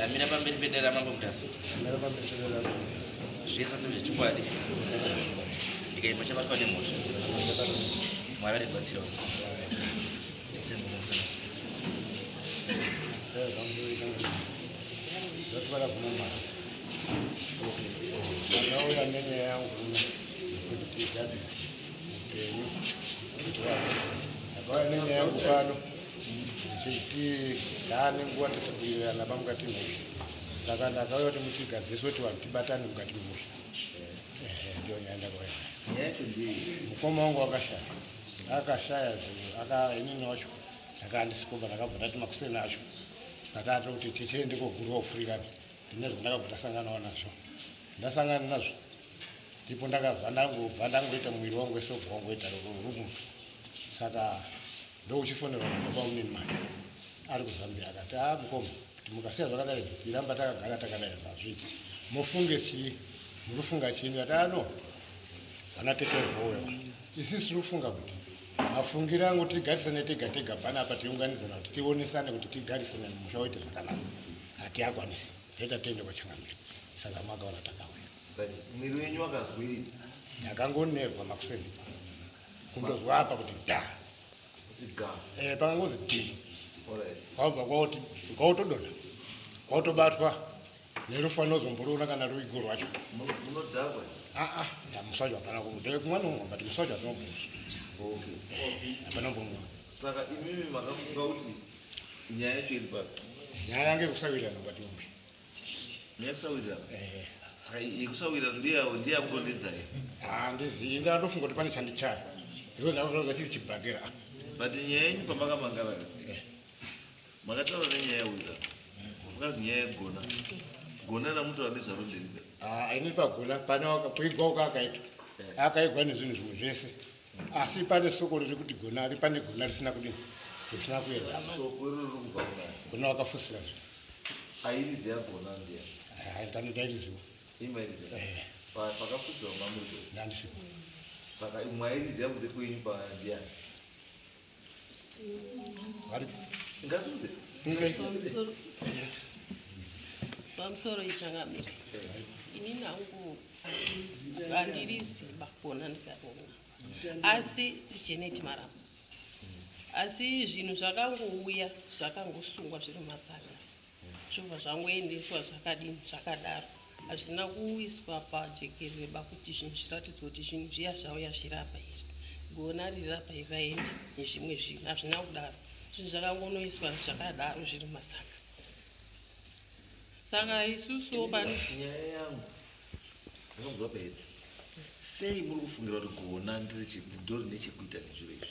Amina pamberi pedera mambo mutasi. Amina pamberi pedera. Zvese zvechikwadi. Ndikaimba chabatwa nemhosva. Mwari aribatsira. Zatwala kumama. Wanauya nene yangu kuti gadi. Apa nene yangu pano. Chiki dani nguwa tisabirana bamukati mwe. Saka ndakauya kuti mutigadziswe kuti vantu tibatane mukati mwe. Ndio nyaenda kwa hiyo. Mukoma wangu akashaya inini wacho akandisikomba ndakabva ndati makuseni acho ndakati kuti tichiende kogurwa kufurikana ndine zvandakabva ndasanganawo nazvo ndasangana nazvo ndipo ndakabva ndangoita mwiri wangu wese ubva wangoita rumu saka ndokuchifonerwa baba unini manje ari kuzambia akati mukoma kuti mukasiya zvakadai tiramba takagara takadai zvazviti mufunge chii murufunga chini ati vana tekerwawewa isi tiri kufunga kuti mafungiro angu tigarisane tega tega panapa tiunganidzana kuti tionesane kuti tigarisane musha waite zvakanaka hatiakwanisi toita tiende kwachangamiro saka makaona takauya mwiri wenyu wakazwii ndakangonerwa makuseni kundozwa apa kuti pakangozi d kwabva kwauti kwautodonha kwautobatwa nerufana uzomborona kana ruigo rwacho munodhakwa muswacho hapana kumudhee kumwana umwe but muswacho hapana hapana kumwa saka imimi makafunga kuti nyaya yacho iri papi nyaya yange yekusawirirana kwati umwe nyaya yekusawirirana saka yekusawirirana ndiyakurondedzai handizii ndandofunga kuti pane chandichaya iko ndakutoza chiri chibhagera but nyaya yenyu pamakamangara makataura nenyaya yeurirana mukazi nyaya yegona gona ramutaura nezvaronderipe ini pagona pane kuigwa uko akaigwa nezvinhu zvimwe zvese asi pane soko riri kuti gona ari pane gona risina kudini risina kuenda soko iroro riri kubva kuna gona wakafutsira zvinhu airizi yagona ndiya ndairiziwa imairiziwa pakafutsirwa mamuriko ndandisiwa saka imwe airizi yakudze kwenyu pandiya ngasunze pamusoro ichangamire inini hangu handiriziba kuona ndikaona asi Janet Maramba asi zvinhu zvakangouya zvakangosungwa zviri mumasanga zvobva zvangoendeswa zvakadini zvakadaro hazvina kuiswa pajekereba kuti zvinhu zviratidzwa kuti zvinhu zviya zvauya zvirapa iri gona rirapa iri raende nezvimwe zvinhu hazvina kudaro zvinhu zvakangonoiswa zvakadaro zviri mumasanga saka isusuwo nyaya yangu ndakabva pairi sei muri kufungira kuti gona ndori nechekuita nezviro izvi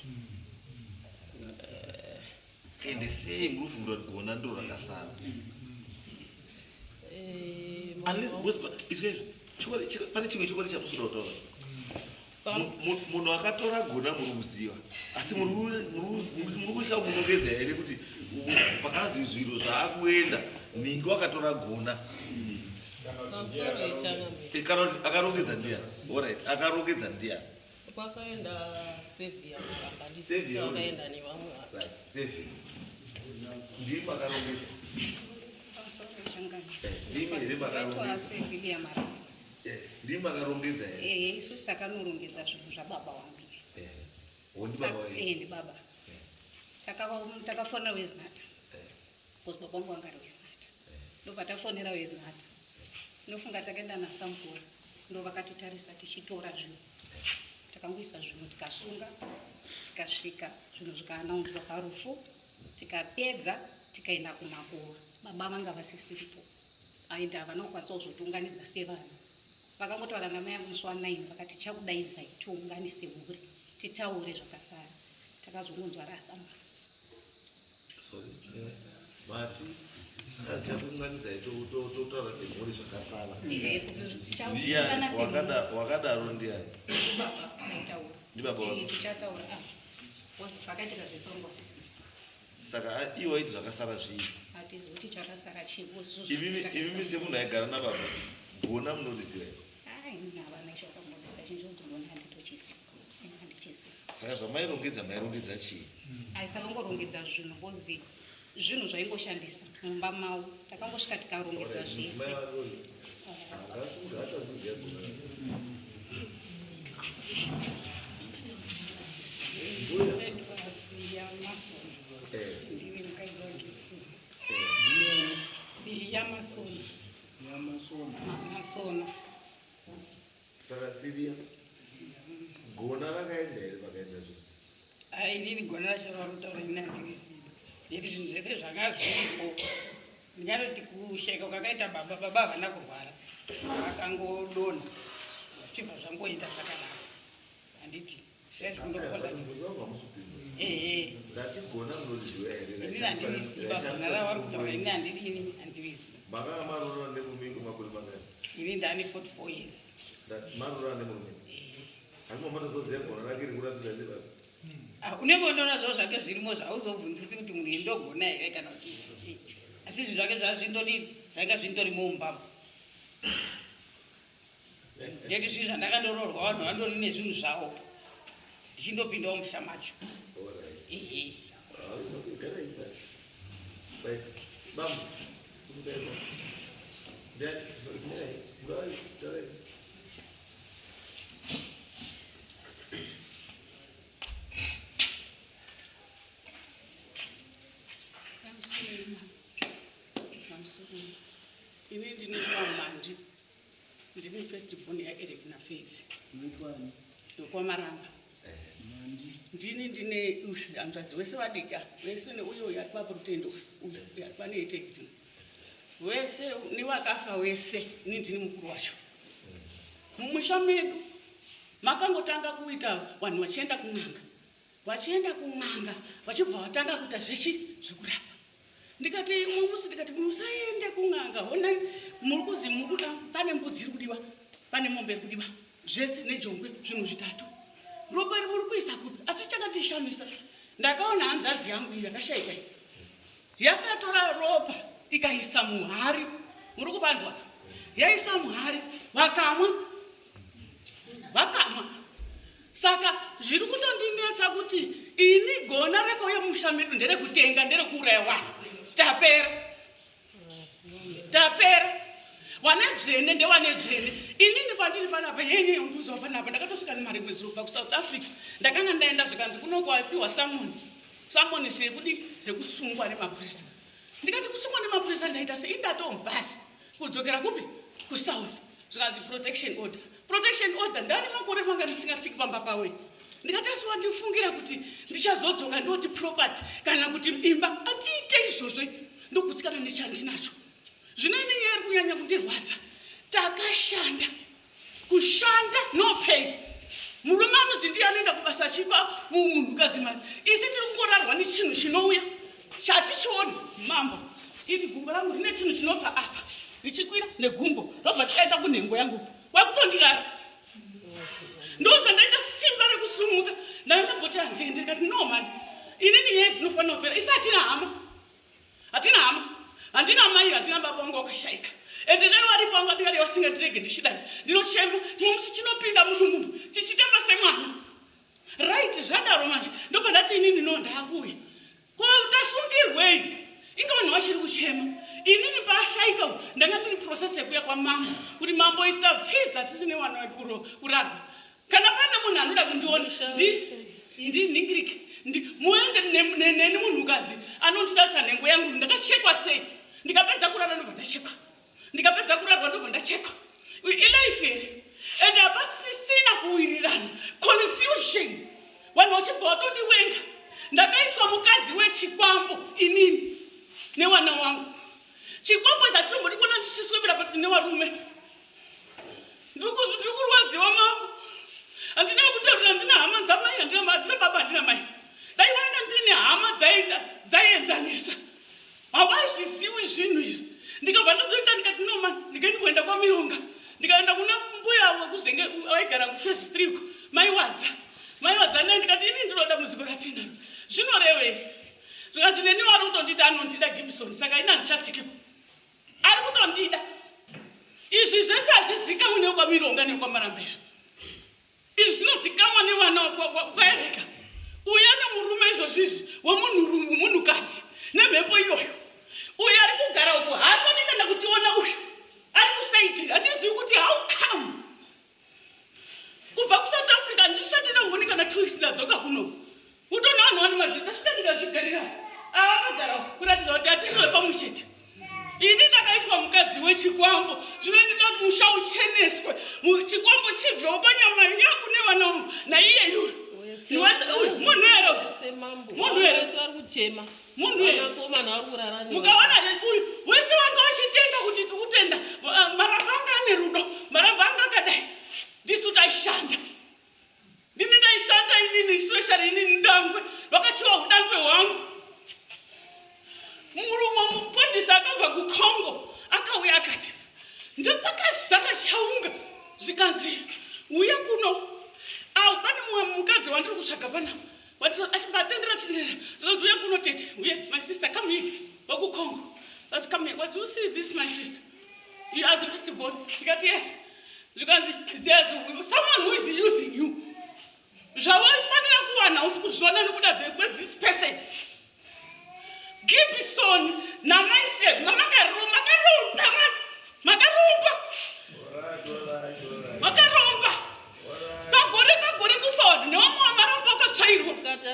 ende sei muri kufungira kuti gona ndiro rakasara pane chimwe chikori chamusoda kutaura munhu akatora gona muri kuziva asi muri kutya kunongedza here kuti pakazi zviro zvaakuenda ningi wakatora gona kana kuti akarongedza ndiani oright akarongedza ndiani kwakaenda sevia Sevia akaenda nevamwe sevia ndii makarongedza ndii makarongedza here isusu takanorongedza zvinhu zvababa wangu ndi baba takafonera wezinata because baba wangu anga ari wezinata ndopatafonera wezinata ndofunga takaenda nasamvura ndo vakatitarisa tichitora zvinhu takangoisa zvinhu tikasunga tikasvika zvinhu zvikaanaudzwa parufu tikapedza tikaenda kumakuva baba vanga vasisiripo aindi havana kukwanisawo zvotiunganidza sevana vakangotaura namai yangu musi wa9 vakati chakudaidzai tiunganise mhuri titaure zvakasara takazongonzwa rasamba mati chakuunganidzai totaura semhuri zvakasara wakadaro ndiani tichataura vakaitika zvesongosisi saka iwo aiti zvakasara zvii hatizi kuti chakasara chii imimi semunhu aigara nababa gona munoriziva saka zvamairongedza chii asi takangorongedza zvinhu kozi zvinhu zvaimboshandisa mumba mavo. Takangosvika tikarongedza zvese. Ndiri mukadzi waGibson. Siri yamasona. Masona. Saka Siria gona rakaenda here pakaenda zvino? Inini gona racho varutaura ini handirizivi. Ndiri zvinhu zvese zvanga zviripo. Ndingatoti kusheka kwakaita baba havana kurwara. Vakangodonha. Zvichibva zvangoita zvakanaka. Handiti. Ndatigona munoriziva here? Ini handiriziva gona ravari kutaura ini handiriziva. Makanga marorana nemumingo makore mangani? Ini ndane 44 years. Marorana nemumingo? Asi mafana zoziva gona rake rikuratidza nevaka? Unenge unoona zvavo zvake zvirimo zvauzobvunzisi kuti munhu indogona here kana kuti chii. Asi izvi zvake zvanga zvindori mumbamo. Ndeti zvii zvandakandoroorwa vanhu vandori nezvinhu zvavo. Ndichindopindawo musha macho. Ini ndinoamandi. Ndine first born yaEric naFaith. Ndokwamaramba. Ndine hanzvadzi wese vadika wese neuyo yari paprutendo uyo yari paneetekini wese nevakafa wese ini ndini mukuru wacho. Mumusha medu makangotanga kuita vanhu vachienda kun'anga vachibva vatanga kuita zvekurapa. Ndikati musi ndikati musaende kun'anga, honai muri kuzi muruda pane mbudzi iri kudiwa, pane mombe iri kudiwa, zvese nejongwe zvinhu zvitatu. Ropa riri kuisa kupi? Asi chakatishamisa. Ndakaona hanzvadzi yangu yakashaika. Yakatora ropa ikaisa muhari. Muri kupanzwa? Yaisa muhari vakamwa. Saka zviri kutondinetsa kuti ini gona rakauya mumusha medu nderekutenga nderekuuraya vanhu. Tapera. Wane dzvene ndewane dzvene. Inini pandiri panapa yenye nduzwa panapa ndakatosvika nemari mwezi kubva kuSouth Africa. Ndakanga ndaenda zvikanzi kunokwapiwa samoni sekudi rekusungwa nemapurisa. Ndikati kusungwa nemapurisa ndaita sei ndatombasi kudzokera kupi kuSouth. Zvikanzi protection order ndani makore manga ndisingatsiki pamba pawe. Ndikati asiwa ndifungira kuti ndichazodzoka ndoti property kana kuti imba andiite izvozvo ndokutsikana nechandinacho. Zvino inenge iri kunyanya kundirwadza. Takashanda kushanda no pay. Murume anozi ndiye anoenda kubasa achipa munhukadzi mari. Isi tiri kungorarwa nechinhu chinouya chatichiona mambo. Iri gumbo rangu rine chinhu chinobva apa richikwira negumbo robva chaita kunhengo yangu. Wakutondirara. Ndozvandaita simba rekusumuka. Ndandamboti handiendi ndikati no man. Inini nyaya dzinofanira kupera. Isi hatina hama. Handina mai, handina baba wangu wakashaika. Ende nayo vari pangu ndikati vasingatirege ndichidai. Ndinochema, musi chinopinda munhu chichitamba semwana. Right, zvadaro manje. Ndobva ndati inini ndakuya. Ko tasungirwei? Inga vanhu vachiri kuchema. Inini paashaika ndanga ndiri process yekuya kwamambo kuti mambo isitapfiza tisine vana vedu kurarwa. Kana pana munhu anoda kundiona ndiningirike. Muende neni munhukadzi anondidarisa nhengo yangu ndakachekwa sei. Ndikapedza kurara ndobva ndachekwa. Ndikapedza kurarwa ndobva ndachekwa. Ilife here. Ende hapasisina kuwirirana. Confusion. Vanhu vachibva vatondiwenga. Ndakaitwa mukadzi wechikwambo inini newana wangu. Chikwambo chatinombodi kuona ndichiswebera pati nevarume. Ndiri kurwadziwa mambo. Handina kutaurira, handina hama dzamai, handina baba, handina mai. Dai vanga ndine hama dzaienzanisa. Havazvizivi zvinhu izvi. Ndikabva ndazoita ndikati no man, ndikaenda kwaMironga. Ndikaenda kuna mbuya wekuzenge waigara kuFirst Street. Maiwadza naye ndikati ini ndinoda muziko ratinaro. Zvinorevei? Zvikazi neni vari kutonditi anondida Gibson, saka ini handichatsikepo. Ari kutondida. Izvi zvese hazvizikamwe nekwaMironga nekwaMaramba izvi. Izvi zvinozikamwa nevana kwaErica. Uya nemurume izvozvizvi wemunhukadzi nemhepo iyoyo. Uyu ari kugara uku haakoni kana kutiona uyu ari kusaiti. Hatizivi kuti how come kubva kuSouth Africa ndisati ndaoni kana 2 weeks ndadzoka kuno. Utona vanhu vane madhiri tasvika ndikazvigarira avakagara kuratidza kuti hatisiwe pamushete. Ini ndakaitwa mukadzi wechikwambo zvinoendera kuti musha ucheneswe chikwambo chibvewo panyama yangu nevana vangu naiyeyu munhu mukaona uyu wese wanga wachitenda kuti tikutenda maramba anga ane rudo maramba anga akadai ndisu taishanda ndini ndaishanda inini especially inini ndangwe vakachiwa udangwe hwangu. Murume mupondisi akabva kuCongo akauya akati ndopakazara chaunga zvikanzi uya kuno pane mumwe mukadzi wandiri kutsvaga pana atendera zvikanzi uya kuno tete uye my sister come here wakuCongo that's come here. What you see this my sister you are the first born. Ndikati yes. Zvikanzi there's someone who is using you. Zvawaifanira kuwana usikuzviona nekuda this person. Gibson na myself makaromba pagore kuforward neomwe maromba akatsvairwa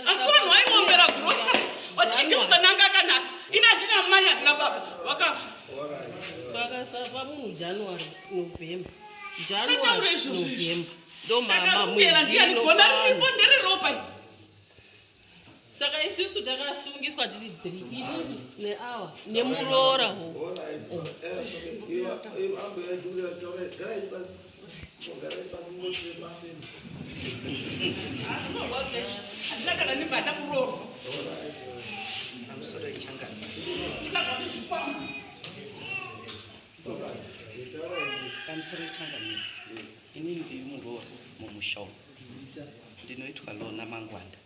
asi vanhu vaiombera grocery vati Gibson anga akanaka ina hatina mai hatina baba vakafa vakasapa munhu January November ndomama ndianigona ndiri ropa. Saka isusu takasungiswa tiri 3 neawa nemuroora ndakana ndibata kuroora pamusoro wechanganyika inini ndiri muroora mumusha ndinoitwa Lona Mangwanda.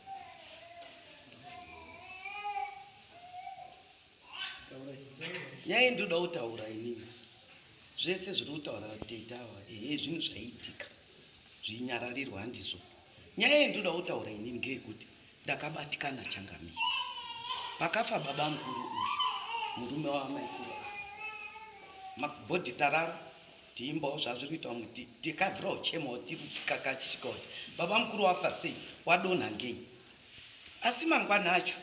Nyaya ndoda kutaura inini zvese zviri kutaura teitawa zvinhu zvaiitika zvinyararirwa handizvo. Nyaya ndoda kutaura inini ngeyekuti ndakabatikana Changamire pakafa baba mukuru uyu murume wamaikuru makubhodhi tarara tiimbawo zvazviri kuita kuti tikabvirawo chemawo tiri kakachishika kuti baba mukuru wafa sei wadonha ngei. Asi mangwana acho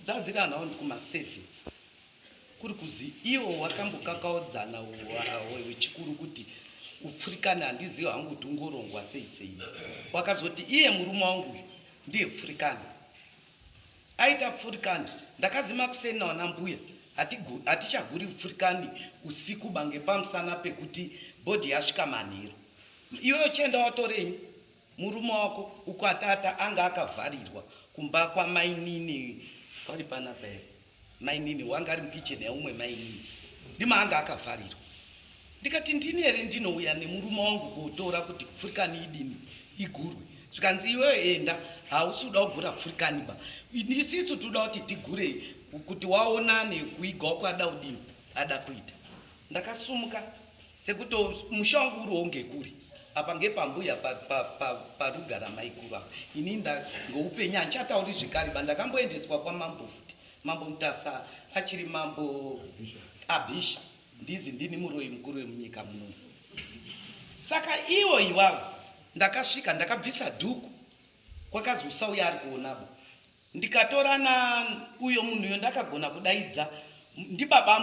dzaziranawo ndikuma7 kuri kuzi iwo wakambokakaudzana wechikuru kuti upfurikane handizivi hangu kuti ungorongwa sei wakazoti iye murume wangu ndiye pfurikane aita pfurikane ndakazima kusenawo nambuya hatichaguri pfurikane usiku bange pamusana pekuti bhodhi yasvika manheru. Iweyo chenda watorei murume wako uko atata anga akavharirwa kumba kwamainini pari panapa mainini wanga ari mukicheni yaumwe mainini ndima anga akavharirwa. Ndikati ndini here ndinouya nemurume wangu kutora kuti pfurikani idini igurwe. Zvikanzi iweyo enda hausi uda kugura pfurikani ba isisu toda kuti tigure kuti waonane kuigawo kwada udini ada kuita. Ndakasumuka sekuti musha wangu uriwo ngekuri apa ngepambuya parugara maikuru apa ini ngoupenyu handichatauri zvekare ba ndakamboendeswa kwamambo futi mambo Mutasa achiri mambo Abhisha ndizi ndini muroyi mukuru wemunyika muno. Saka iwo ivavo ndakasvika ndakabvisa dhuku kwakazi usauya ari kuonabo ndikatorana uyo munhuyo ndakagona kudaidza ndibaba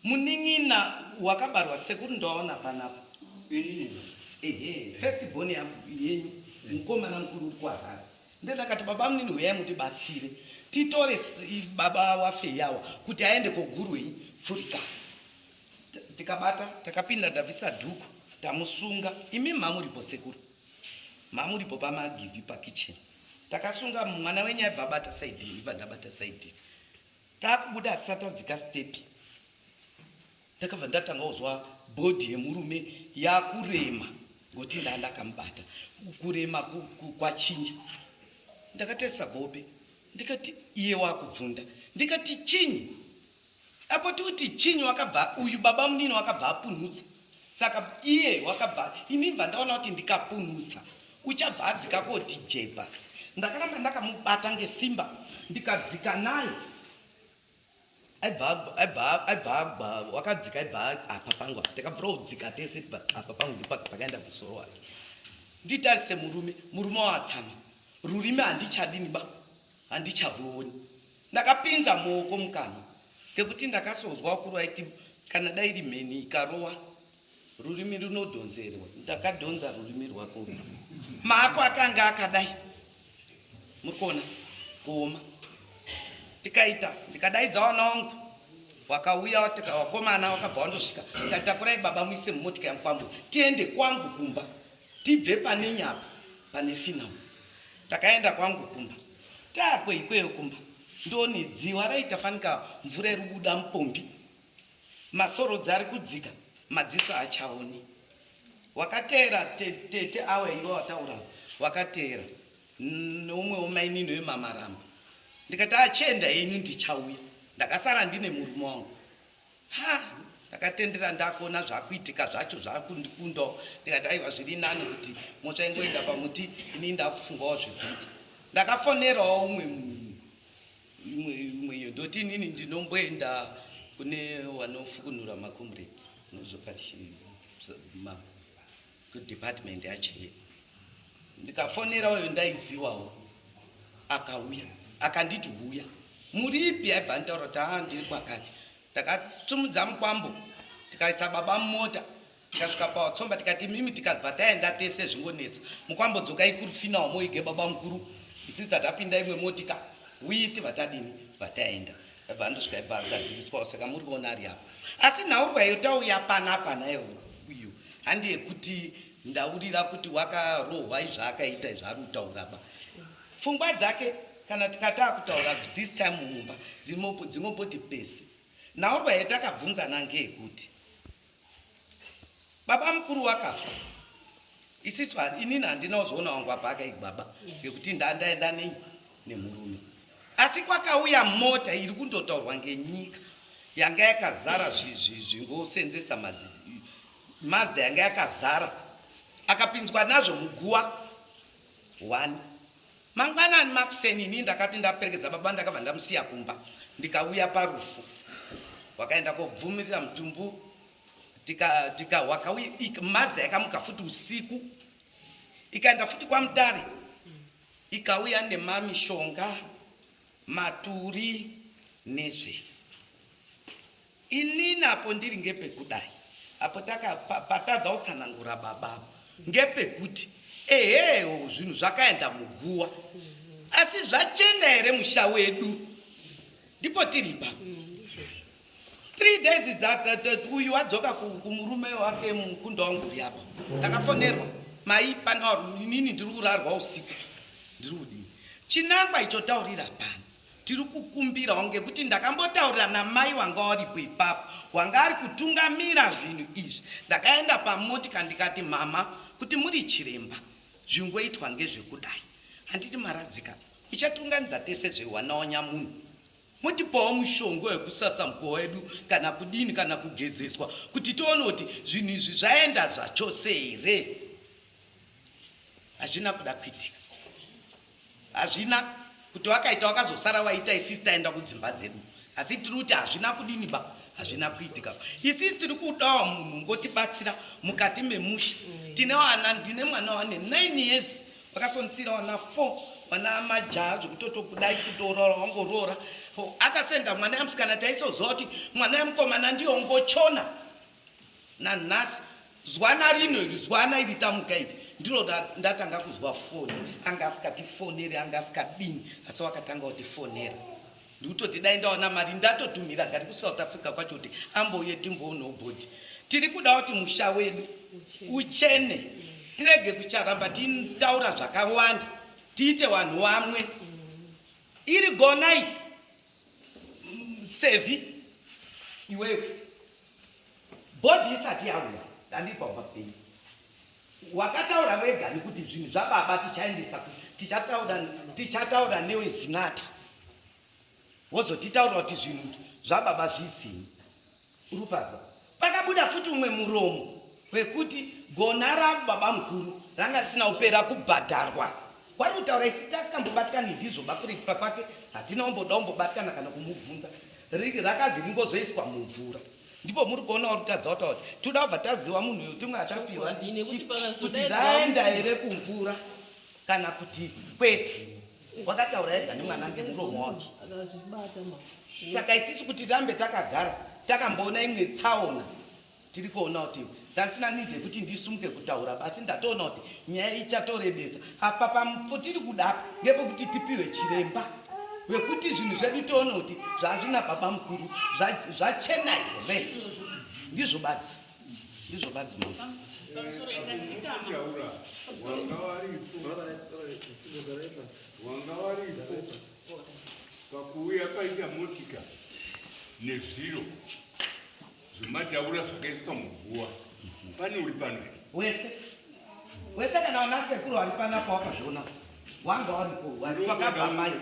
munin'ina wakabarwa sekuri ndaona panapa first born yenyu mukomana mukuru uri kuHarare ndakati baba munini huyai mutibatsire titore baba wafeyawa kuti aende kogurwei pfurikana. Tikabata takapinda ndabvisa dhuku tamusunga imi mamuripo sekuru mamuripo pamagivi pakicheni takasunga mwana wenyu aibva abata saidi ibva ndabata saidi takubuda asatadzika stepi ndakabva ndatanga kuzwa bhodhi yemurume yakurema ngoti ndakamubata kurema kwachinja ndakatesa gope ndikati iye wakubvunda ndikati chinyi apo tikuti chinyi wakabva uyu baba munini wakabva apunhutsa saka iye wakabva ini bva ndaona kuti ndikapunhutsa uchabva adzika koti jebasi ndakaramba ndakamubata ngesimba ndikadzika naye aibva wakadzika aibva apa pangu takabvura kudzika tese apa pangu ndipakaenda musoro wake. Nditarise murume watsama rurimi handichadini ba handicharuoni. Ndakapinza muoko mukana ngekuti ndakasozwa wakuru aiti kana dai iri mheni ikarowa rurimi runodhonzerwa. Ndakadhonza rurimi rwako maako akanga akadai mukona kuoma. Tikaita ndikadaidza wana wangu wakauya wakomana wakabva wandosvika tikatakurai baba muise mumotika yamukwambo tiende kwangu kumba tibve pane nyapa pane final. Takaenda kwangu kumba takwe ikweyo kumba ndoni dziwa raita fanika mvura iri kubuda mupombi masoro dzari kudzika madziso hachaoni. Wakateera tete awe iwe wataura wakateera nomwe womainini wemamaramba ndikati achenda yenyu ndichauya. Ndakasara ndine murume wangu ndakatendera ndakuona zvakuitika zvacho zvakundikundawo ndikati aiwa zviri nani kuti motsvaingoenda pamuti ini ndakufungawo zvekuita. Ndakafonerawo umwe ndoti inini ndinomboenda kune wanofukunura makomrade kudepartment yacho. Ndikafonerawo ndaiziwawo akauya akanditi huya muripi aibva nditaura kuti ndiri kwakati. Takatumudza mukwambo tikaisa baba mumota tikasvika pawatsomba tikati mimi tikabva taenda tese zvingonetsa mukwambo dzokai kurufina wamoige baba mukuru isi tatapinda imwe motika uiti vatadini vataenda abva ndosvika ibva ngadzidziswawo saka muri kuona ari apa. Asi nhaurwayo tauya panapa nayo uyu handi yekuti ndaurira kuti wakarohwa izvaakaita izvari kutaura ba pfungwa dzake kana tikataa kutaura this time mumba dzinomboti pesi. Nhaurwa yatakabvunzana ngeyekuti baba mukuru wakafa isisu inini handina kuzoona wangu apa akaibaba ngekuti ndandaenda nemurume. Asi kwakauya mota iri kundotaurwa ngenyika yanga yakazara zvingosenzesa Mazda yanga yakazara akapinzwa nazvo muguwa 1 mangwanani makuseni. Ini ndakati ndaperekedza baba ndakabva ndamusiya kumba ndikauya parufu wakaenda kobvumirira mutumbu wakauya Mazda yakamuka futi usiku ikaenda futi kwaMutare ikauya nemamishonga maturi nezvese. Inini apo ndiri ngepekudai apo patadza kutsanangura baba ngepekuti ehewo zvinhu zvakaenda muguwa asi zvachena here musha wedu ndipo tiripa 3 days uyu wadzoka kumurume wake mukunda wangu uri apa ndakafonerwa mai pana inini ndiri kurarwa usiku ndiri kudini chinangwa ichotaurira pano tiri kukumbira ngekuti ndakambotaurira namai wanga waripo ipapo wanga ari kutungamira zvinhu izvi. Ndakaenda pamotika ndikati mama kuti muri chiremba zvingoitwa ngezvekudai handiti maradzika ichatunganidza tese zvewana wanyamunhu motipawo mushongo wekusasa mukova wedu kana kudini kana kugezeswa kuti tione kuti zvinhu izvi zvaenda zvachose here. Hazvina kuda kuitika hazvina kuti wakaita wakazosara waita isisi taenda kudzimba dzedu asi tiri kuti hazvina kudini ba hazvina kuitika. Isisi tiri kudawo munhu ngotibatsira mukati memusha. Ndine mwana wane 9 years wakasondisira wana 4 wana majaha zvekutotokudai kutorora wangorora akasenda mwana yamusikana taisoziva kuti mwana yamukomana ndiyo ngochona nanhasi zwana rino iri zwana iri tamuka iri ndiro ndatanga kuzwa foni anga asikatifonere anga asikadini asi wakatanga kutifonera ndikutoti dai ndaona mari ndatotumira gari kuSouth Africa kwacho kuti ambouye timboonawo bhodhi. Tiri kuda kuti musha wedu uchene tirege kucharamba titaura zvakawanda tiite vanhu vamwe iri gonai sevi iwewe bhodhi isati yauya ndandipa mapeni wakataura wega nekuti zvinhu zvababa tichaendesa tichataura newe zinata wozotitaura kuti zvinhu zvababa zvizini urupazwa. Pakabuda futi umwe muromo wekuti gona rababa mukuru ranga risina kupera kubhadharwa kwari kutaura isi tasingambobatikani ndizvoba kurekipa kwake hatina umboda umbobatikana kana kumubvunza rakazi ringozoiswa mumvura ndipo muri kuona uri tadza kutaura kuti toda kubva taziva munhu uyu timwe atapiwa kuti raenda here kumvura kana kuti kwete wakataura ega nemwanange muromo wake. Saka isisi kuti rambe takagara takamboona imwe tsaona tiri kuona kuti ndasina nidhe kuti ndisumuke kutaura basi ndatoona kuti nyaya ichatorebesa apa pamupotiri kuda ngepekuti tipiwe chiremba wekuti zvinhu zvedu toona kuti zvazvina baba mukuru zvachena here ndizvo badzi wanga waripo pakuuya paita motika nezviro zvemataura zvakaiswa muguwa pane uri pano wese kana wanasekuru wari panapo wakazviona wanga waripo wakabvamai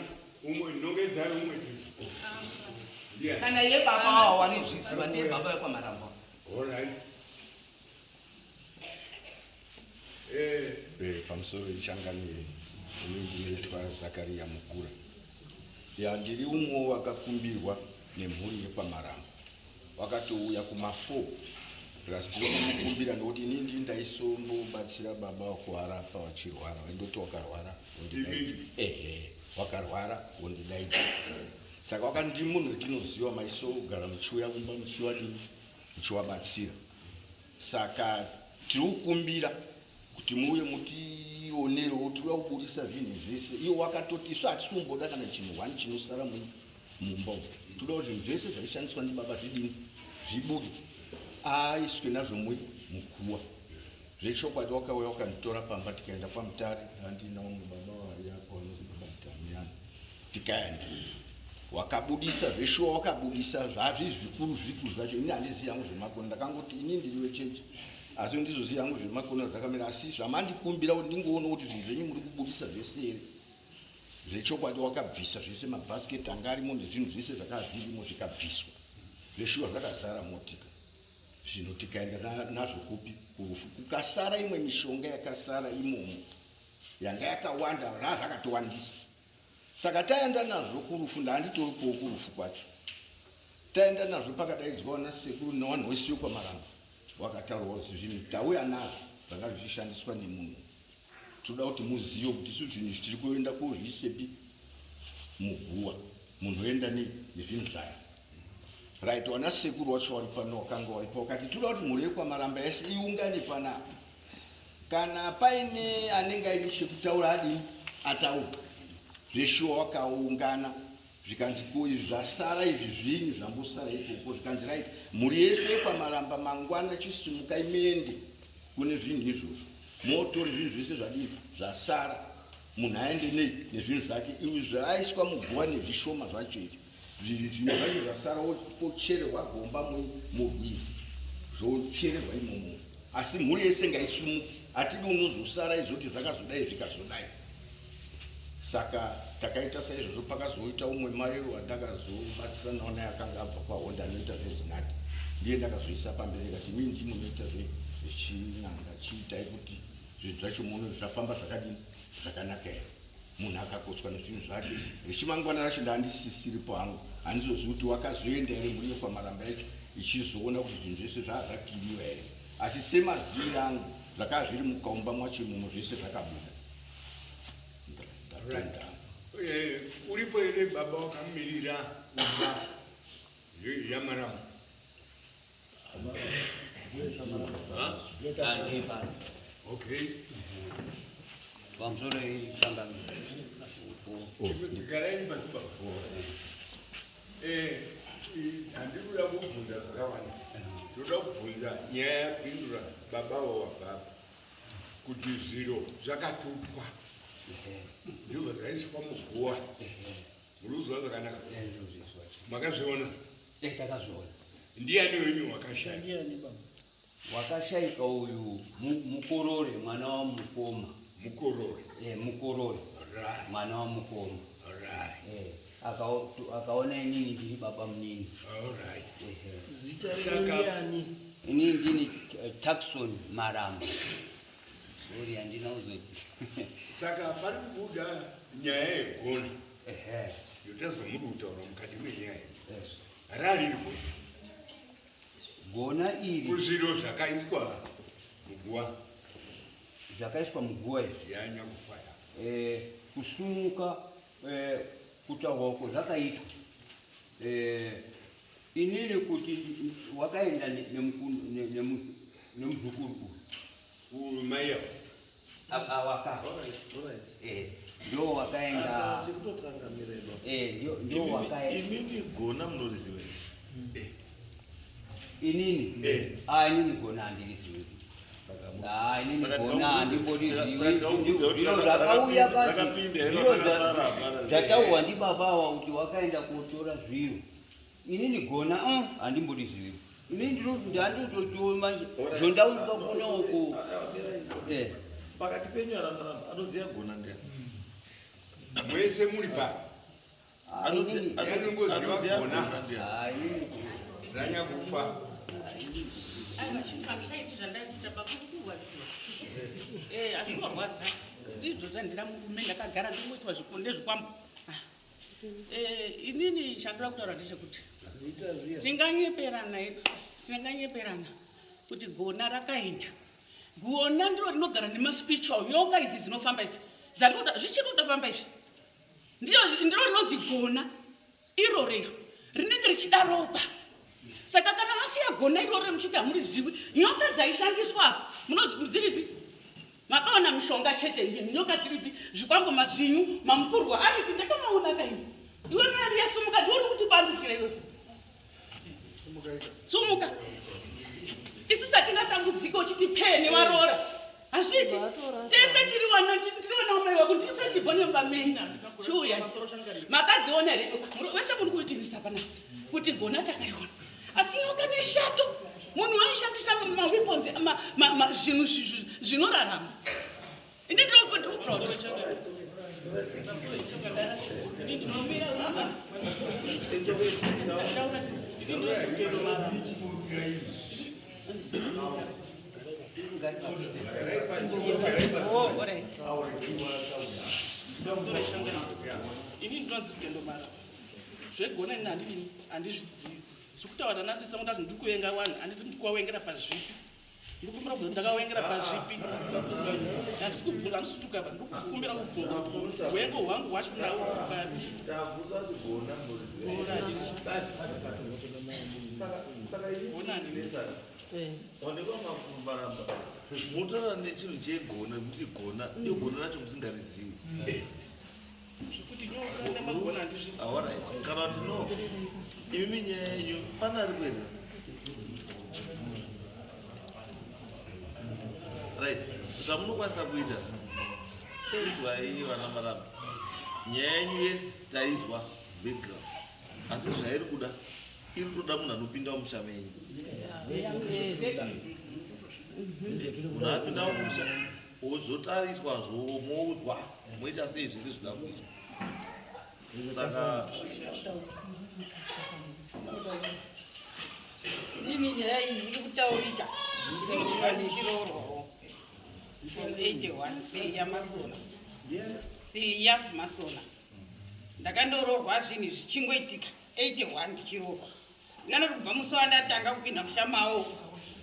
umwe nongezari umwe kana iye baba wawo wanezviziva ndiye baba wekwamaramba. Pamusoro ichangamire inenge inoitwa Zakaria Mukura. Ndiri umwe wakakumbirwa nemhuri yekwamaramba wakatouya kuma4 ndikazikumbira nokuti inini ndaisombobatsira baba wakuarapa wachirwara waindoti wakarwara wakarwara wondidaidza saka wakandi munhu wetinoziva maiso kugara muchiuya kumba muchiwabatsira saka tiri kukumbira kuti muuye mutionerewo tiri kubudisa zvinhu zvese iwo wakatoti isu hatisomboda kana chinhu 1 chinosara mumba umu toda kuti zvinhu zvese zvaishandiswa ndibaba zvidini zvibude aiswe nazvo muguwa zvechokwadi wakauya wakanditora pamba tikaenda kwamutare handina umwe baba waiapo anozi baba Mutamiana tikaenda wakabudisa zveshuwa wakabudisa zvazvi zvikuru zvacho ini handizivi hangu zvemakono ndakangoti ini ndiri wechechi asi ndizoziva hangu zvemakono zvakamira asi zvamandikumbira kuti ndingoona kuti zvinhu zvenyu muri kubudisa zvese here zvechokwadi wakabvisa zvese mabhasiketi anga arimo nezvinhu zvese zvakazvirimo zvikabviswa zveshuwa zvakazara motika zvinhu tikaenda nazvo kupi kurufu kukasara imwe mishonga yakasara imomo yanga yakawanda zvakatowandisa saka taenda nazvo kurufu ndanditoripowo kurufu kwacho taenda nazvo pakadaidzwa nasekuru nevanhu vese vekwamaramba wakataurwa kuti zvinhu tauya nazvo zvanga zvichishandiswa nemunhu toda kuti muzive kuti isu zvinhu tiri kuenda kuzvisepi muguwa munhu oenda nezvinhu zvayo right wanasekuru wacho wari pano wakanga waripo wakati toda kuti mhuri yekwamaramba yese iungane panapa kana paine anenge aine chekutaura adini ataura zveshuwa wakaungana zvikanzi izvi zvasara izvi zvinhu zvambosara ipopo zvikanzi right mhuri yese yekwamaramba mangwana chisimuka imende kune zvinhu izvozvo motori zvinhu zvese zvadini zvasara munhu aende nezvinhu zvake izvi zvaaiswa muguwa nezvishoma zvacho izvi zvinhu zvacho zvasara pochererwa gomba murwizi zvochererwa imomo asi mhuri yese ngaisumuke hatidi unozosara izoti zvakazodai zvikazodai saka takaita saizvozvo pakazoita umwe mai wandakazobatsira nawo naye akanga abva kwahonda anoita zvezinati ndiye ndakazoisa pamberi kati mii ndimunoita zvechin'anga chiitai kuti zvinhu zvacho muno zvafamba zvakadini zvakanaka here munhu akakotswa nezvinhu zvake rechimangwana racho ndandisisiripo hangu handizozivi kuti wakazoenda here mhuri yekwamaramba yacho ichizoona kuti zvinhu zvese zvazvakiriwa here asi semaziviro angu zvakava zviri mukaumba mwacho imomo zvese zvakabuda ndatenda uripo here baba wakamirira umba yamaramba okay pamusoro isangano ndikaraini pasi baba handikuda kubvunza zvakawanda toda kubvunza nyaya yapindura baba wawababa kuti zviro zvakatutwa ndibva zvaiswa muguwa muruziva zvakanaka makazviona takazviona ndiani wenyu wakashaya wakashayika uyu mukorore mwana wa mukoma mukorore mukorore mwana wa mukoma akaona inini ndiri baba munini inini ndini Takson Maramba Sorry handina uzoti. Saka pari kubuda nyaya yegona Ehe. yotazwa muri kutaura mukati mwenyaya Yes. rarirwe Gona iri kuzviro zvakaiswa muguwa zvakaiswa muguwa yanya kufaya kusumuka kutaurwa uko zvakaitwa inini kuti wakaenda nemuzukuru kumaiya awaka ndio wakaenda ndio wakaenda imimi gona munoriziva inini inini gona handirizivi inini gona handimborizivi zviro zvakauya pati zviro zvataurwa ndibaba kuti wakaenda kotora zviro inini gona handimborizivi inini ndanditotiwo manje zvondauikakona uko pakati penyu anoziva gona ndiani mwese muri pati yanongoziva gona ranya kufa azvinorwadza izvo zvandira murume ndakagara ndingoitwa zvikonde zvikwambo inini chandira kutaura ndechekuti tinganyeperana kuti gona rakaenda gona ndiro rinogara nemaspiritual nyoka idzi dzinofamba idzi zvichiri kutofamba izvi ndiro rinonzi gona iro rero rinenge richida ropa. Saka kana masiya gona iroro muchiti hamurizivi nyoka dzaishandiswa apa munodziripi makaona mishonga chete nyoka dziripi zvikwambo mazvinyu mamupurwa aripi ndakamaona kaini iwe mari yasumuka ndiuri kuti pandukire iwe sumuka isisi hatina tambudziko uchiti pene warora hazviti tese tiri wana umai wako ndiri festival yembamena chiuya makadziona here vese muri kuitirisa panapa kuti gona takariona asi nyoka neshato munhu waishandisa maweapons zvinhu zvinorarama ini ini ndinonzi kutendomara zvegona ini handidini handizvizivi zvekutaura nasisa mundazi ndiri kuvenga vanhu handisi kuti kuwavengera pazvipi ndikumbira kubvunza ndakawengera pazvipi handisi kubvunza handisi kutukaba ndikukumbira kubvunza kuti uvengo hwangu hwacho nawo papi motaura nechinhu chegona kuti gona iyo gona racho musingarizivi zvekuti nyoka nemagona handizvizivi alright kana kuti no imimi nyaya yenyu pana ari kwenda right zvamunokwanisa kuita izwai vana maramba nyaya yenyu yesi taizwa background asi zvairi kuda iri kutoda munhu anopinda mumusha menyu munhu apinda mumusha ozotariswa zvomoudzwa moita sei zviri zvida kuitwa saka mimi nyaya iyi iri kutaurika nechiroro 81 siya masona ndakandororwa zvinhu zvichingoitika 81 ndichirorwa ndinganoti kubva musi wandatanga kupinda mushamawo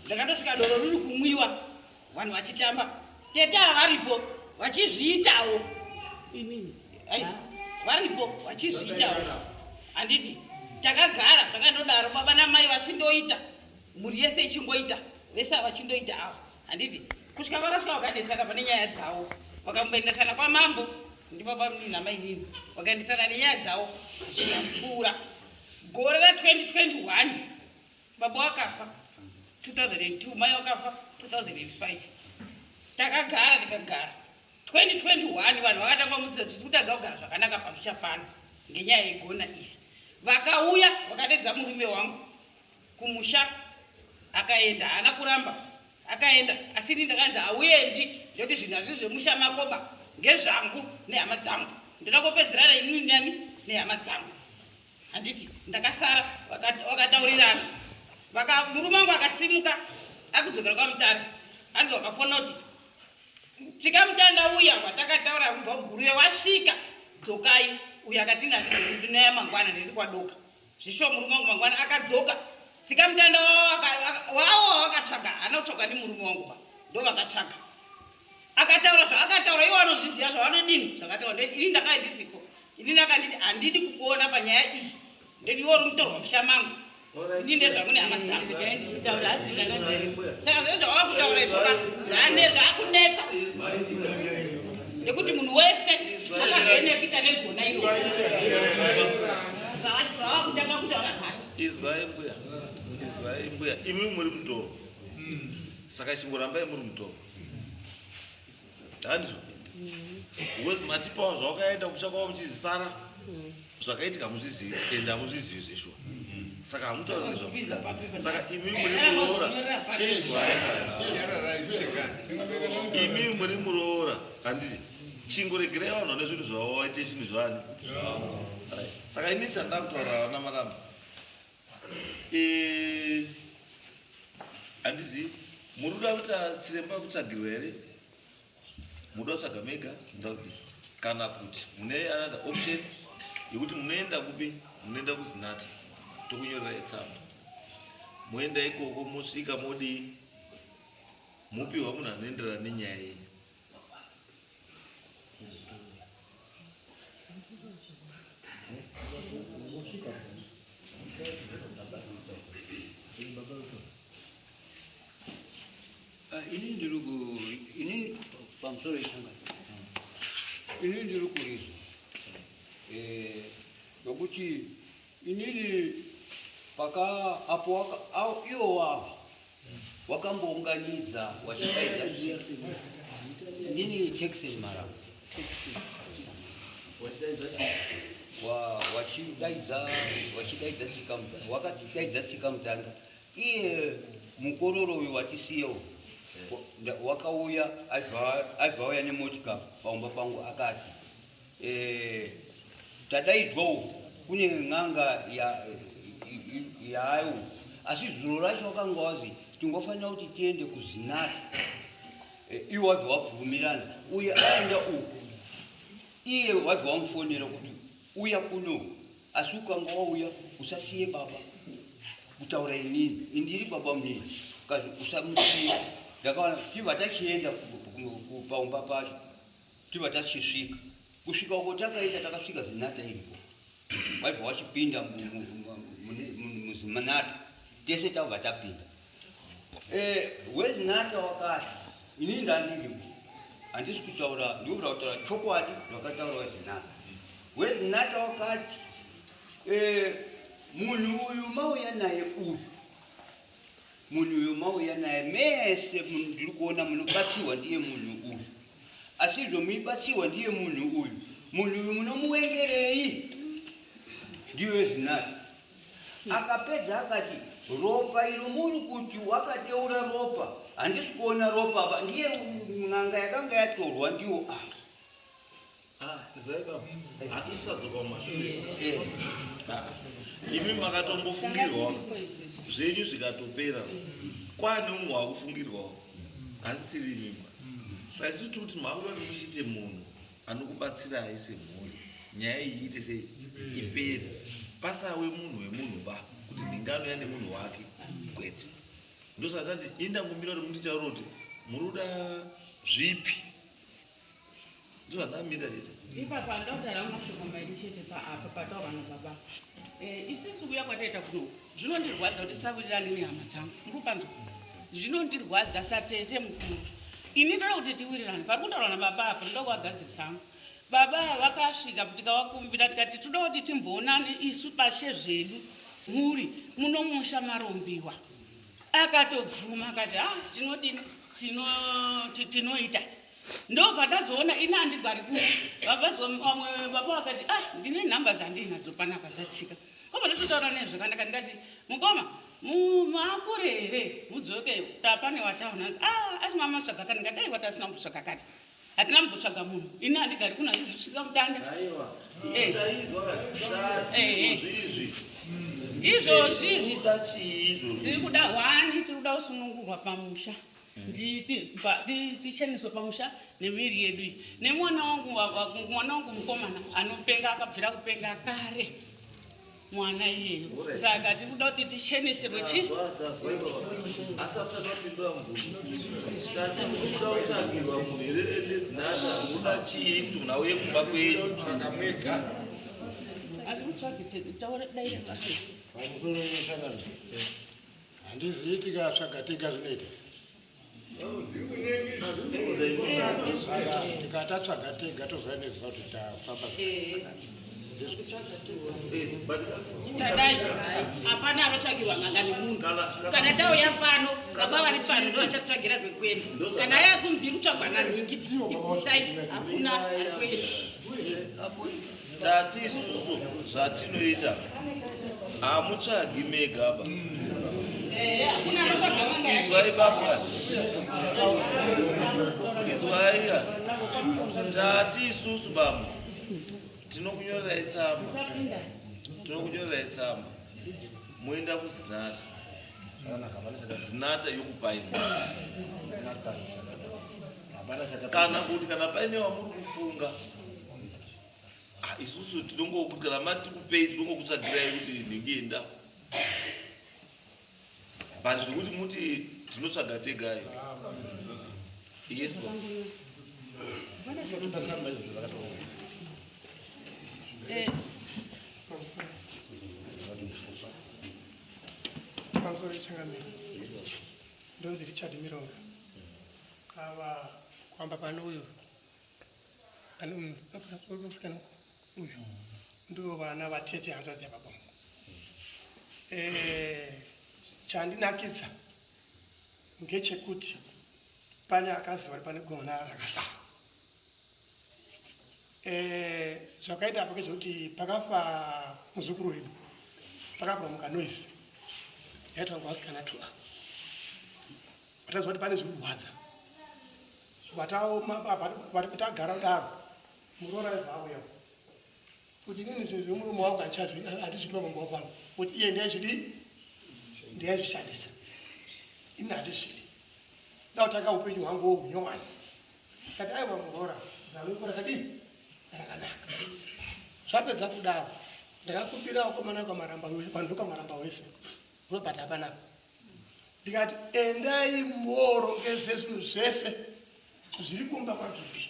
ndakandosvika doro riri kumwiwa vanhu vachitamba tete havaripo vachizviitawo varipo vachizviitawo handiti takagara zvakandodaro baba namai vachindoita mhuri yese ichingoita vese havachindoita avo handiti kusvika vakasvika vakadetsana pane nyaya dzavo vakamboendesana kwamambo ndibaba namai nini vakaendesana nenyaya dzavo zvikapfuura gore ra2021 baba wakafa 2002 mai wakafa 2005 takagara 2021 vanhu vakatanga mudzidza kuti kutadza kugara zvakanaka pamusha pano ngenyaya yegona iri vakauya vakadedza murume wangu kumusha akaenda haana kuramba akaenda asi ini ndakanzi hauendi ndokuti zvinhu hazvi zvemusha makoba ngezvangu nehama dzangu ndoda kupedzerana inini nani nehama dzangu handiti ndakasara vakataurirana murume wangu akasimuka akudzokera kwamutare hanzi wakafona kuti Tikamutanda uya watakataura kubva guruyo wasvika dzokai uya akatina ndinaya mangwana ndiri kwadoka zvisho murume wangu mangwana akadzoka tikamutanda wawo wakatsvaga hana kutsvaga nemurume wangu pa ndo vakatsvaga akataura zvaakataura iwo anozviziva zvavanodini zvakataura ini ndakaendisipo ini ndakanditi handidi kukuona panyaya iyi ndeti iwo uri mutorwa mushamangu ini ndezvakune hama dzangu saka zvese zvawakutaura izvoka zvane zvaakunetsa nekuti munhu wese akabenefita negona iro zvawakutanga kutaura nhasi izwai mbuya imi muri mutoro saka chimborambai muri mutoro handizvo wezi matipawo zvawakaenda kutsvakawo muchizisara zvakaitika muzvizivi ende hamuzvizivi zveshuwa saka hamutauri nezvamusikazi saka imi muri muroora imi muri muroora handiti chingoregerai vanhu vane zvinhu zvavo vaite chinhu zvani saka ini chandada kutaura vana maramba handizivi muri kuda kuti chiremba kutsvagirwa here muda kutsvaga mega kana kuti mune another option yekuti munoenda kupi munoenda kuzinata tokunyorera tsamba moenda ikoko mosvika modi mopiwa munhu anoenderana nenyaya yenyu ini pamusoro isanga ini ndiri kurizwa nokuti inini paka apo iwo wavo wakambounganidza wachidaidza inini Texas Maramba wachidaidza tsikamutanga wakatsidaidza tsikamutanga iye mukororo uyu watisiyewo wakauya aibvauya nemotika paumba pangu akati tadaidzwawo kune n'anga yayo asi zuro racho wakanga wazi tingofanira kuti tiende kuzinata iwe wabva wabvumirana uye aenda uku iye wabva wamufonera kuti uya kuno asi ukanga wauya usasiye baba kutaura inini indiri baba munini kazi usamusiya ndakaona tibva tachienda paumba pacho tibva tachisvika kusvika uko takaita takasvika zinata iripo waibva wachipinda muzinata tese tabva tapinda wezinata wakati inini ndandiripo handisi kutaura ndikuda kutaura chokwadi zvakataura wezinata wezinata wakati munhu uyu mauya naye uyu munhu uyu mauya naye mese ndiri kuona munobatsirwa ndiye munhu uyu asi zvomuibatsirwa ndiye munhu uyu munomuwengerei ndiyo wezinata akapedza akati ropa iro muri kuti wakateura ropa handisi kuona ropa apa ndiye n'anga yakanga yatorwa ndiwo hatisadzoka mumashure imi makatombofungirwawo zvenyu zvikatopera kwane umwe wakufungirwawo asi siri imimba saka isusu tiri kuti makuda kuti muchite munhu anokubatsirai semhuri nyaya iyi iite sei ipere pasawe munhu wemunhu ba kuti ndinganoya nemunhu wake kwete ndosaka tati indangomira kuti munditaura kuti muri kuda zvipi ndozvandamirira chete ipapa ndautaura mashoko mairi chete paapa pataura nababa isisi kuya kwataita kuno zvinondirwadza kuti sawirirani nehama dzangu murupanzwa zvinondirwadza satete mukuru ini ndoda kuti tiwirirane pari kutaura nababa apa ndoda kuwagadzisangu baba vakasvika tikawakumbira tikati toda kuti timboonane isu pashe zvedu muri munomusha marombiwa akatobvuma akati tinodini tinoita ndobva ndazoona ini handigari kuno vamwe baba vakati ndine nhamba dzandinadzo panapa dzatsika obva ndototaura nezvakanaka ndikati mukoma makure here mudzoke tapane wataona asi mama svagakani ngati aiwa tasina kumbosvagakani hatina kumbotsvaga munhu ini handigari kuno handizvisvika mutanda ndizvozvizvi tiri kuda hwani tiri kuda kusunungurwa pamusha ticheneswe pamusha nemiri yedu iyi nemwana wangu mukomana anopenga akabvira kupenga kare mwana iyeyo saka tiri kuda kuti ticheneserwe chi asapinda mbukuda munhu nezinata uda chii kuti muna uye kumba kwenyu handizii tikatsvaga tega zvinoita saka tikatatsvaga tega toziva neziva kuti tafamba tadai hapana anotsvagirwa nganga nemunhu kana tauya pano baba vari pano ndo vachakutsvagira kwekwedu kana yakunzi rutsvagwa naningi isaiti hakuna ari kwedu tati isusu zvatinoita hamutsvagi megaba izwai baba izwaiya tati isusu baba tinokunyorerai tsamba moenda kuzinata zinata yokupai kana kuti kana paine wamuri kufunga isusu tinongokana mati kupei tinongokutsvagirai kuti ndingienda but zvekuti muti tinotsvaga tegayo yes pamusoro ichangamiro ndonzi Richard Mironga ava kwamba pano uyu pane uyu musikana uyu ndo vana vatete hanzva dzababa chandinakidza ngechekuti pane akazi vari pane gona rakasara zvakaita apo kezvekuti pakafa muzukuru wedu pakabromuka noise yaitwa ngavasikana 2 vataziva kuti pane zviri kurwadza vatagara kudaro muroora vauya kuti inini zvemurume wangu handizvidiwa mambo wapano kuti iye ndiyaizvishandisa ini handizvidi ndautanga upenyu hwangu wohunyowani kati aiwa muroora zano rakadii rakanaka zvapedza kudaro ndakakumbira wakomana vanhu vakamaramba wese robert hapanapa ndikati endai moorongeze zvinhu zvese zviri kumba kwagipi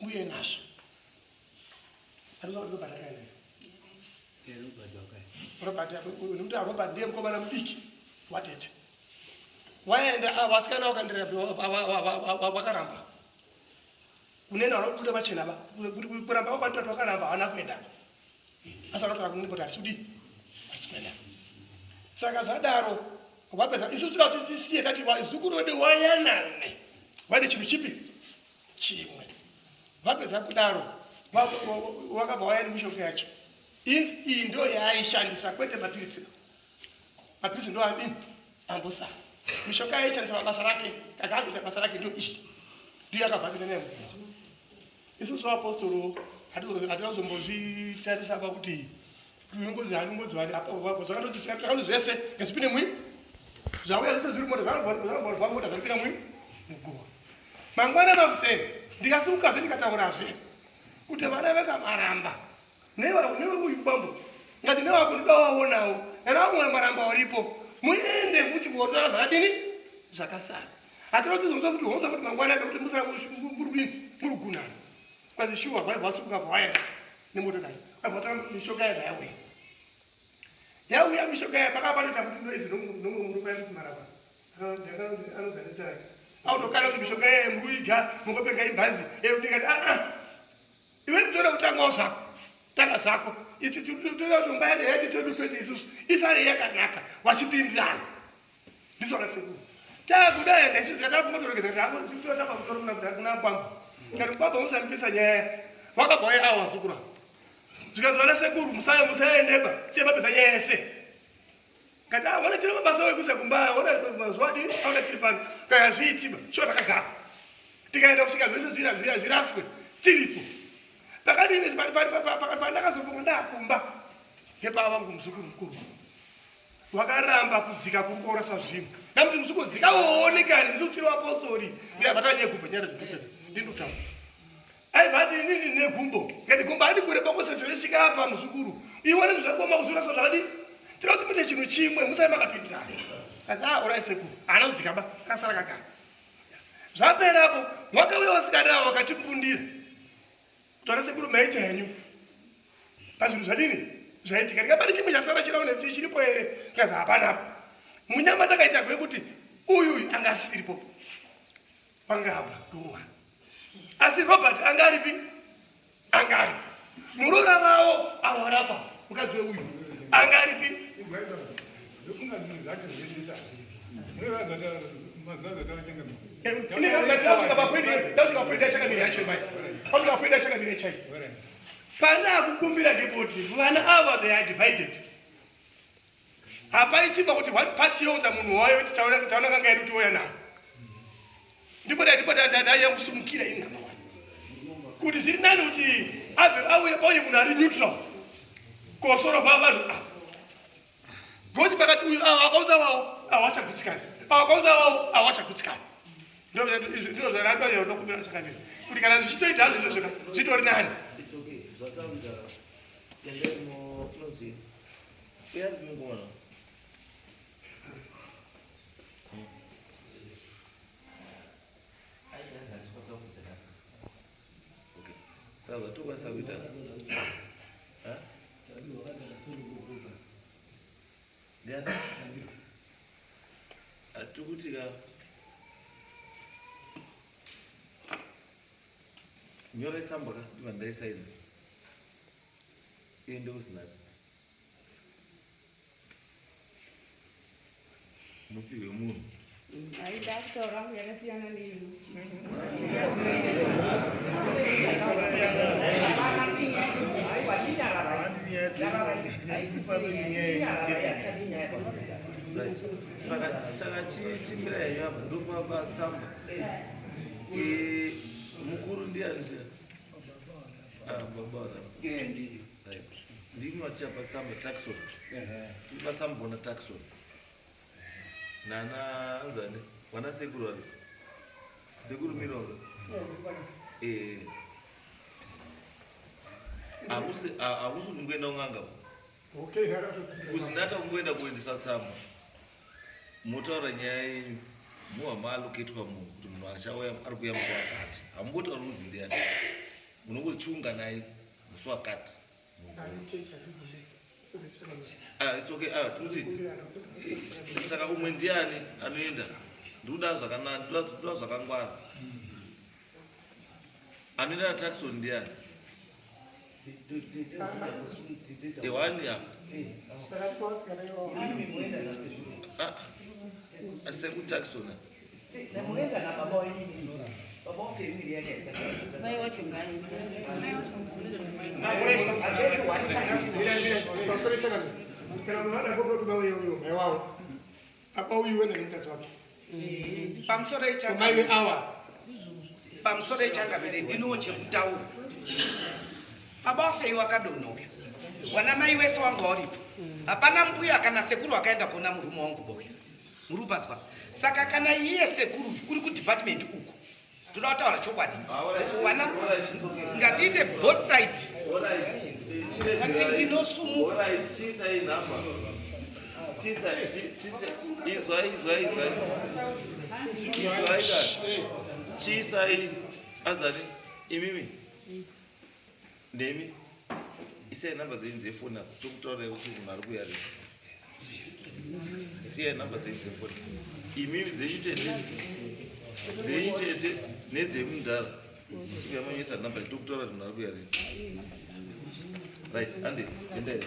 uye nazvo robert ndiye mukomana mudiki watete waenda vasikana vakandirira vakaramba kunena vanobuda vachena kuramba vakwatatu vakaramba havana kuenda asi vanotaura kunipoti hatisudi asikuenda saka zvadaro vapedza isu tira kuti tisiye tati zukuru wedu wayanane vaine chinhu chipi chimwe vapedza kudaro wakabva waya nemishonga yacho iyi ndo yaaishandisa kwete mapirisi ndo adini ambosara mishonga yaishandisa mabasa rake kakakuita basa rake ndio iyi ndiyo yakabva pina nemuva isusu vaapostoro hativazombozvitarisa pa kuti ungoziwani zvakandoti zvese ngazvipinde mwi zvauya zvese zviri mota zvamota zvapinda mwi muguva mangwana makuseni ndikasukazve ndikataurazve kuti vana vekamaramba neveuibambo ngati nevako ndidawawonawo navamwe maramba waripo muende kuti kuotora zvakadini zvakasara hatinotizonza kuti honza kuti mangwana ake kuti musara murugunana kwazi shuwa vaisuka vaenda nemotokari vatora mishonga yega yauya mishonga yaya pakapanoita kuti noizi nomuruka kuti maramba anozanetsera autokana kuti mishonga yaya muruiga mungopenga ibhazi ndikati iwe kutoda kutangawo zvako tanga zvako toda kuti mbayari yaiti todu kwete isusu isare yakanaka wachipindirana ndisvakasekuru takudaenda isusu takatomotorogeza kuti totamba kutora kuna kwangu kati kwabva musandipisa nyaya wakabva awa sukura zvikazovana sekuru musaendeba sebapisa nyaya yese kati wana chiri mabasa wekuisa kumba wana mazuva adi auna tiri pano kaya zviitiba sho takagara tikaenda kusvika zvese zviraswe tiripo pakadini pandakazoponga ndakumba ngepava vangu muzukuru mukuru wakaramba kudzika kurukora sazvino namuti musikudzika woonekani nzikutiri wapostori ndiyabatanye gumbo nyara zvindopedza ndindutaura aibvati inini negumbo ngati gumbo andi kure pakosezveresvika apa muzukuru iwane zvakoma kuzorasa zvakadi tira kuti muite chinhu chimwe musai makapindurana asi orai sekuru haana kudzikaba akasara kagara zvaperapo mwakauya vasikadavo vakatipundira kutaura sekuru maita henyu pazvinhu zvadini zvaitika ndikabati chimwe chasara chiraonesi chiripo here kazi hapanapo munyama takaita gwekuti uyu anga asiripo pangapa kumwana asi Robert anga aripi anga aripi murora vavo awarapa mukadzi weuyu anga aripi pana kukumbira ndipoti vana ava they are divided hapaitika kuti what party youdza munhu wayo kuti taona kanga iri kuti oya nawo ndipo ndayankusumukira ini nhama kuti zviri nani kuti abve auye munhu ari neutral kosoro kwa vanhu ava ngokuti pakati uyu ava akaudza wavo avachagutsikani avakaudza wavo avachagutsikani ndizvo zvaradokumbira chakamira kuti kana zvichitoita hazvo zvitori nani sawa tukwanisa kuita atikutika nyora tsamba ka ndaisaina ende usinati mupiwe munhu aida kutaura yakasiyana neino saka chimira yayo apa ndokwapa tsamba mukuru ndiani baba ndini wachiapa tsamba taxon tipa tsamba bona taxon nana anzani wana sekuru wali sekuru mironga akusi kungoenda ung'anga kuzinata kungoenda kuendesa tsamba motaura nyaya yenyu muhamaaloketwa munhu kuti munhu achauya ari kuya musi wakati hamumboti ruzi ndiani munongozichiunga naye musi wakati it's okay tuti saka umwe ndiani anoenda ndikuda zvakanaka ndikuda zvakangwara anoenda nataxon ndiani ewani ya sekutaxona pamusoro echangavere ndinowo chekutaura baba wafeiwa kadonobyo wana mai wese wanga waripo hapana mbuya kana sekuru akaenda kuona murume wangu boya murupazwa saka kana iye sekuru uri kudepartment uko toda kutaura chokwadi wana ngatiite both side ndinosumuka chisai azani imimi ndemi isai namba dzenyu dzefoni tokutaura kuti munhu ari kuyari siyai namba dzenyu dzefoni imimi dzenyu tete nedzemundara tingamanyisa namba tokutaura kuti munhu ari kuyari right ande endai